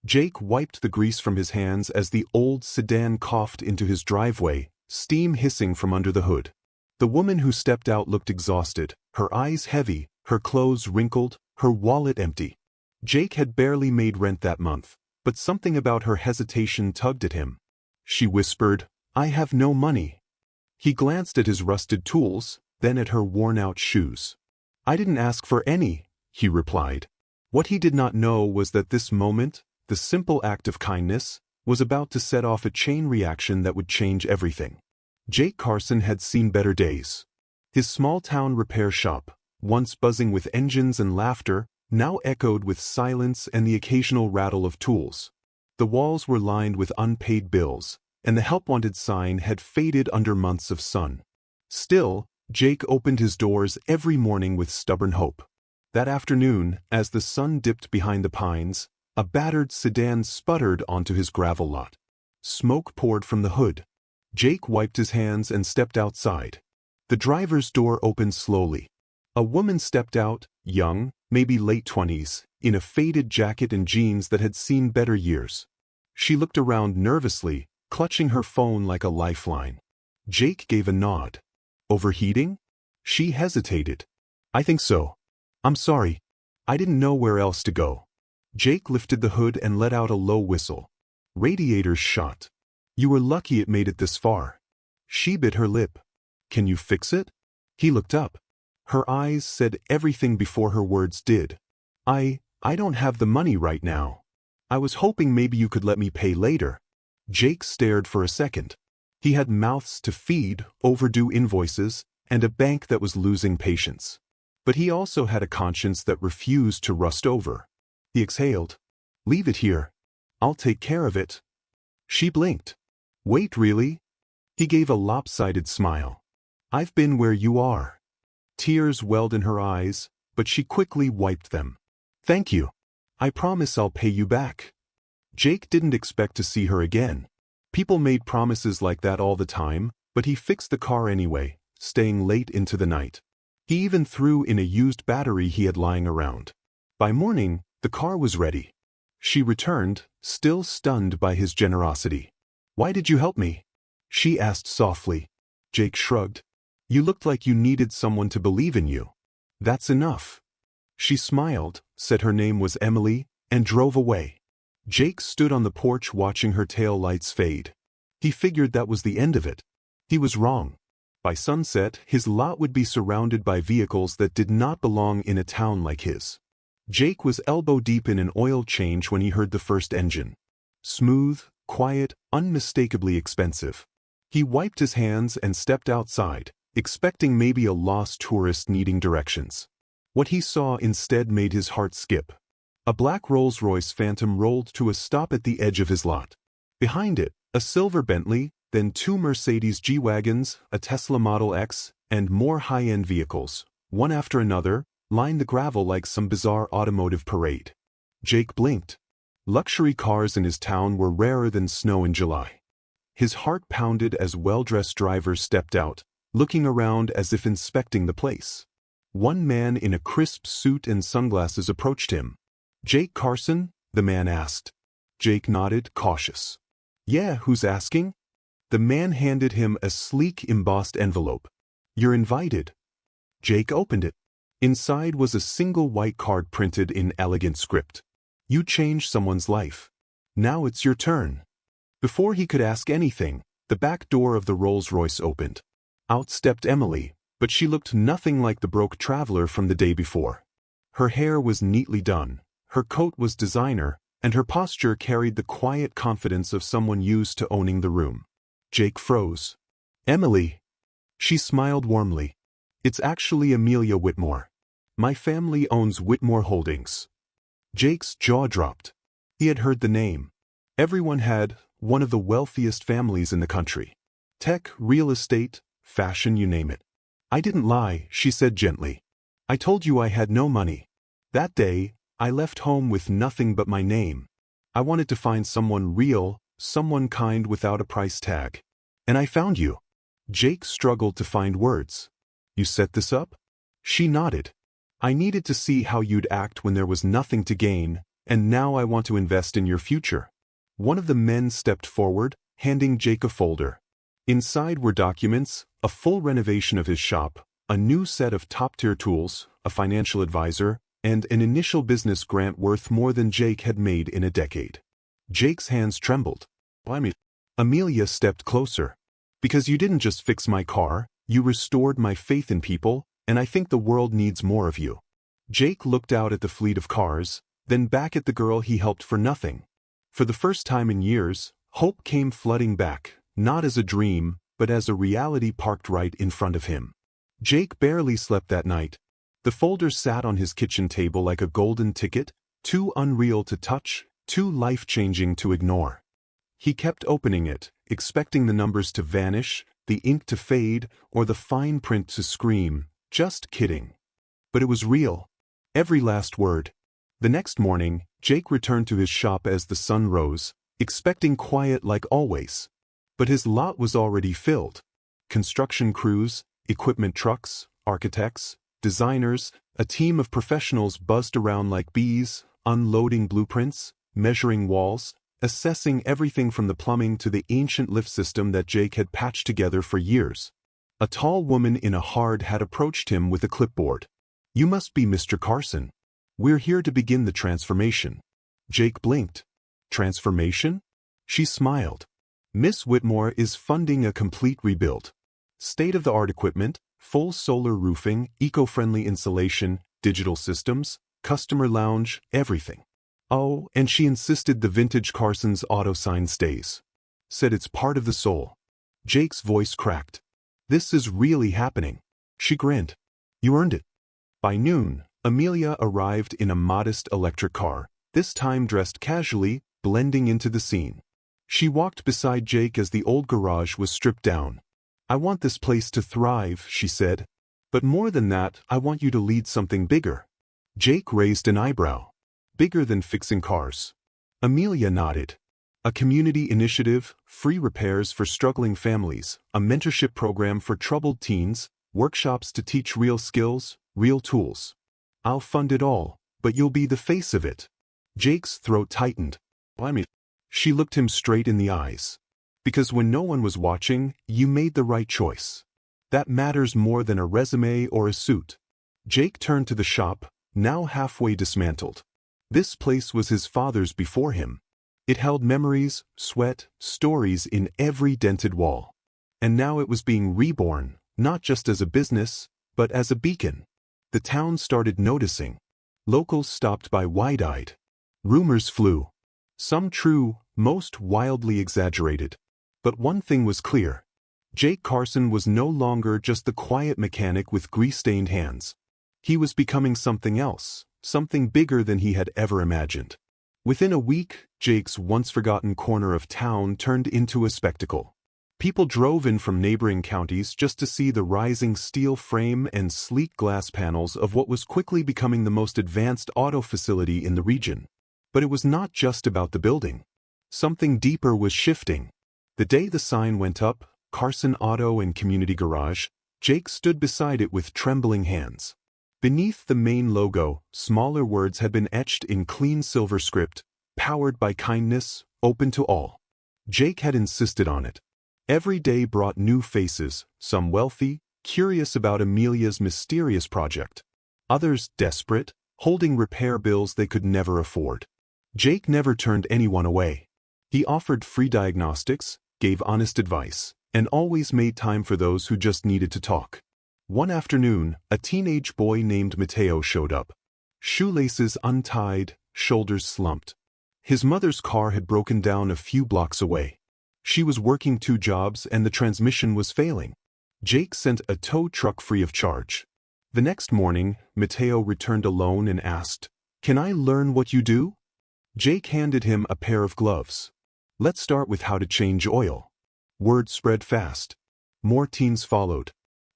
Jake wiped the grease from his hands as the old sedan coughed into his driveway, steam hissing from under the hood. The woman who stepped out looked exhausted, her eyes heavy, her clothes wrinkled, her wallet empty. Jake had barely made rent that month, but something about her hesitation tugged at him. She whispered, "I have no money." He glanced at his rusted tools, then at her worn-out shoes. "I didn't ask for any," he replied. What he did not know was that this moment, the simple act of kindness, was about to set off a chain reaction that would change everything. Jake Carson had seen better days. His small-town repair shop, once buzzing with engines and laughter, now echoed with silence and the occasional rattle of tools. The walls were lined with unpaid bills, and the help-wanted sign had faded under months of sun. Still, Jake opened his doors every morning with stubborn hope. That afternoon, as the sun dipped behind the pines, a battered sedan sputtered onto his gravel lot. Smoke poured from the hood. Jake wiped his hands and stepped outside. The driver's door opened slowly. A woman stepped out, young, maybe late 20s, in a faded jacket and jeans that had seen better years. She looked around nervously, clutching her phone like a lifeline. Jake gave a nod. "Overheating?" She hesitated. "I think so. I'm sorry. I didn't know where else to go." Jake lifted the hood and let out a low whistle. "Radiators shot. You were lucky it made it this far." She bit her lip. "Can you fix it?" He looked up. Her eyes said everything before her words did. I don't have the money right now. I was hoping maybe you could let me pay later." Jake stared for a second. He had mouths to feed, overdue invoices, and a bank that was losing patience. But he also had a conscience that refused to rust over. He exhaled. "Leave it here. I'll take care of it." She blinked. "Wait, really?" He gave a lopsided smile. "I've been where you are." Tears welled in her eyes, but she quickly wiped them. "Thank you. I promise I'll pay you back." Jake didn't expect to see her again. People made promises like that all the time, but he fixed the car anyway, staying late into the night. He even threw in a used battery he had lying around. By morning, the car was ready. She returned, still stunned by his generosity. "Why did you help me?" she asked softly. Jake shrugged. "You looked like you needed someone to believe in you. That's enough." She smiled, said her name was Emily, and drove away. Jake stood on the porch watching her tail lights fade. He figured that was the end of it. He was wrong. By sunset, his lot would be surrounded by vehicles that did not belong in a town like his. Jake was elbow-deep in an oil change when he heard the first engine. Smooth, quiet, unmistakably expensive. He wiped his hands and stepped outside, expecting maybe a lost tourist needing directions. What he saw instead made his heart skip. A black Rolls-Royce Phantom rolled to a stop at the edge of his lot. Behind it, a silver Bentley, then two Mercedes G-Wagons, a Tesla Model X, and more high-end vehicles, one after another, lined the gravel like some bizarre automotive parade. Jake blinked. Luxury cars in his town were rarer than snow in July. His heart pounded as well-dressed drivers stepped out, looking around as if inspecting the place. One man in a crisp suit and sunglasses approached him. "Jake Carson?" the man asked. Jake nodded, cautious. "Yeah, who's asking?" The man handed him a sleek embossed envelope. "You're invited." Jake opened it. Inside was a single white card printed in elegant script. "You changed someone's life. Now it's your turn." Before he could ask anything, the back door of the Rolls-Royce opened. Out stepped Emily, but she looked nothing like the broke traveler from the day before. Her hair was neatly done, her coat was designer, and her posture carried the quiet confidence of someone used to owning the room. Jake froze. "Emily." She smiled warmly. "It's actually Amelia Whitmore. My family owns Whitmore Holdings." Jake's jaw dropped. He had heard the name. Everyone had, one of the wealthiest families in the country. Tech, real estate, fashion, you name it. "I didn't lie," she said gently. "I told you I had no money. That day, I left home with nothing but my name. I wanted to find someone real, someone kind without a price tag. And I found you." Jake struggled to find words. "You set this up?" She nodded. "I needed to see how you'd act when there was nothing to gain, And now I want to invest in your future. One of the men stepped forward, handing Jake a folder. Inside were documents, a full renovation of his shop, a new set of top-tier tools, a financial advisor, and an initial business grant worth more than Jake had made in a decade. Jake's hands trembled. Amelia stepped closer. Because you didn't just fix my car, you restored my faith in people, and I think the world needs more of you. Jake looked out at the fleet of cars, then back at the girl he helped for nothing. For the first time in years, hope came flooding back, not as a dream, but as a reality parked right in front of him. Jake barely slept that night. The folder sat on his kitchen table like a golden ticket, too unreal to touch, too life-changing to ignore. He kept opening it, expecting the numbers to vanish, the ink to fade, or the fine print to scream, "Just kidding." But it was real. Every last word. The next morning, Jake returned to his shop as the sun rose, expecting quiet like always. But his lot was already filled. Construction crews, equipment trucks, architects, designers, a team of professionals buzzed around like bees, unloading blueprints, measuring walls, assessing everything from the plumbing to the ancient lift system that Jake had patched together for years. A tall woman in a hard hat approached him with a clipboard. "You must be Mr. Carson. We're here to begin the transformation." Jake blinked. "Transformation?" She smiled. "Miss Whitmore is funding a complete rebuild. State-of-the-art equipment, full solar roofing, eco-friendly insulation, digital systems, customer lounge, everything. Oh, and she insisted the vintage Carson's auto sign stays. Said it's part of the soul." Jake's voice cracked. "This is really happening." She grinned. "You earned it." By noon, Amelia arrived in a modest electric car, this time dressed casually, blending into the scene. She walked beside Jake as the old garage was stripped down. "I want this place to thrive," she said. "But more than that, I want you to lead something bigger." Jake raised an eyebrow. "Bigger than fixing cars?" Amelia nodded. "A community initiative, free repairs for struggling families, a mentorship program for troubled teens, workshops to teach real skills, real tools. I'll fund it all, but you'll be the face of it." Jake's throat tightened. She looked him straight in the eyes. "Because when no one was watching, you made the right choice. That matters more than a resume or a suit." Jake turned to the shop, now halfway dismantled. This place was his father's before him. It held memories, sweat, stories in every dented wall. And now it was being reborn, not just as a business, but as a beacon. The town started noticing. Locals stopped by wide-eyed. Rumors flew. Some true, most wildly exaggerated. But one thing was clear. Jake Carson was no longer just the quiet mechanic with grease-stained hands. He was becoming something else, something bigger than he had ever imagined. Within a week, Jake's once-forgotten corner of town turned into a spectacle. People drove in from neighboring counties just to see the rising steel frame and sleek glass panels of what was quickly becoming the most advanced auto facility in the region. But it was not just about the building. Something deeper was shifting. The day the sign went up, Carson Auto and Community Garage, Jake stood beside it with trembling hands. Beneath the main logo, smaller words had been etched in clean silver script, "Powered by kindness, open to all." Jake had insisted on it. Every day brought new faces, some wealthy, curious about Amelia's mysterious project. Others desperate, holding repair bills they could never afford. Jake never turned anyone away. He offered free diagnostics, gave honest advice, and always made time for those who just needed to talk. One afternoon, a teenage boy named Mateo showed up. Shoelaces untied, shoulders slumped. His mother's car had broken down a few blocks away. She was working 2 jobs and the transmission was failing. Jake sent a tow truck free of charge. The next morning, Mateo returned alone and asked, "Can I learn what you do?" Jake handed him a pair of gloves. "Let's start with how to change oil." Word spread fast. More teens followed.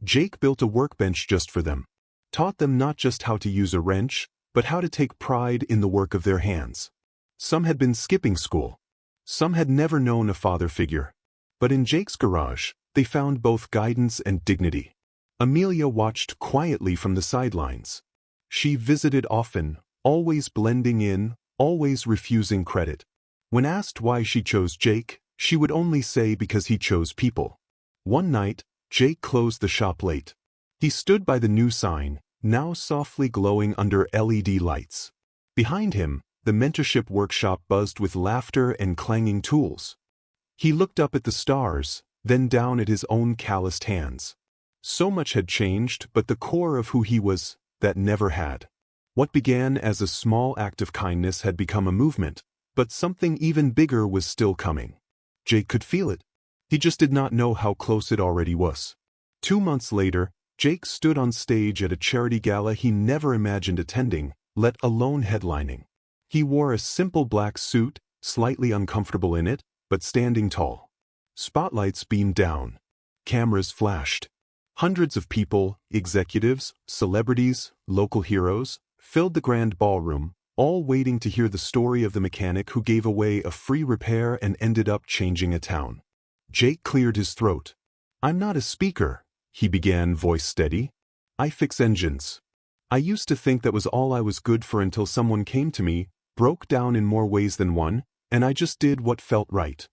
Jake built a workbench just for them. Taught them not just how to use a wrench, but how to take pride in the work of their hands. Some had been skipping school. Some had never known a father figure. But in Jake's garage, they found both guidance and dignity. Amelia watched quietly from the sidelines. She visited often, always blending in, always refusing credit. When asked why she chose Jake, she would only say because he chose people. One night, Jake closed the shop late. He stood by the new sign, now softly glowing under LED lights. Behind him, the mentorship workshop buzzed with laughter and clanging tools. He looked up at the stars, then down at his own calloused hands. So much had changed, but the core of who he was, that never had. What began as a small act of kindness had become a movement, but something even bigger was still coming. Jake could feel it. He just did not know how close it already was. 2 months later, Jake stood on stage at a charity gala he never imagined attending, let alone headlining. He wore a simple black suit, slightly uncomfortable in it, but standing tall. Spotlights beamed down. Cameras flashed. Hundreds of people, executives, celebrities, local heroes, filled the grand ballroom, all waiting to hear the story of the mechanic who gave away a free repair and ended up changing a town. Jake cleared his throat. "I'm not a speaker," he began, voice steady. "I fix engines. I used to think that was all I was good for until someone came to me, broke down in more ways than one, and I just did what felt right."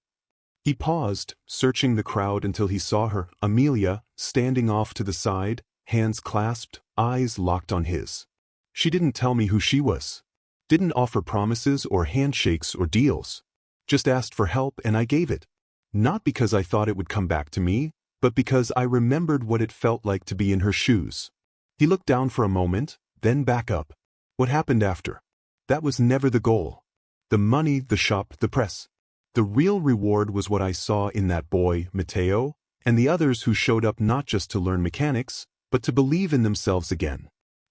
He paused, searching the crowd until he saw her, Amelia, standing off to the side, hands clasped, eyes locked on his. "She didn't tell me who she was. Didn't offer promises or handshakes or deals. Just asked for help and I gave it. Not because I thought it would come back to me, but because I remembered what it felt like to be in her shoes." He looked down for a moment, then back up. What happened after? That was never the goal. The money, the shop, the press. The real reward was what I saw in that boy, Mateo, and the others who showed up not just to learn mechanics, but to believe in themselves again.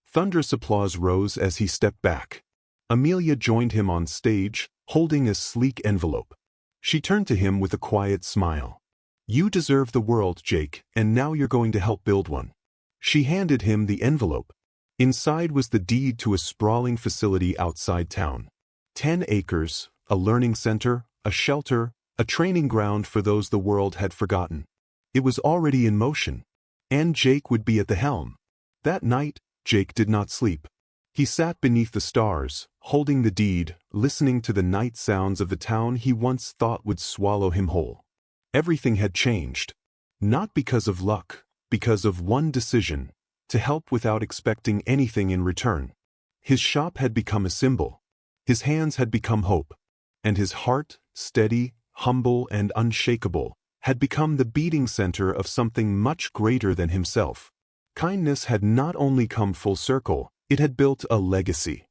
Thunderous applause rose as he stepped back. Amelia joined him on stage, holding a sleek envelope. She turned to him with a quiet smile. "You deserve the world, Jake, and now you're going to help build one." She handed him the envelope. Inside was the deed to a sprawling facility outside town. 10 acres, a learning center, a shelter, a training ground for those the world had forgotten. It was already in motion, and Jake would be at the helm. That night, Jake did not sleep. He sat beneath the stars, holding the deed, listening to the night sounds of the town he once thought would swallow him whole. Everything had changed. Not because of luck, because of one decision, to help without expecting anything in return. His shop had become a symbol. His hands had become hope. And his heart, steady, humble, and unshakable, had become the beating center of something much greater than himself. Kindness had not only come full circle, it had built a legacy.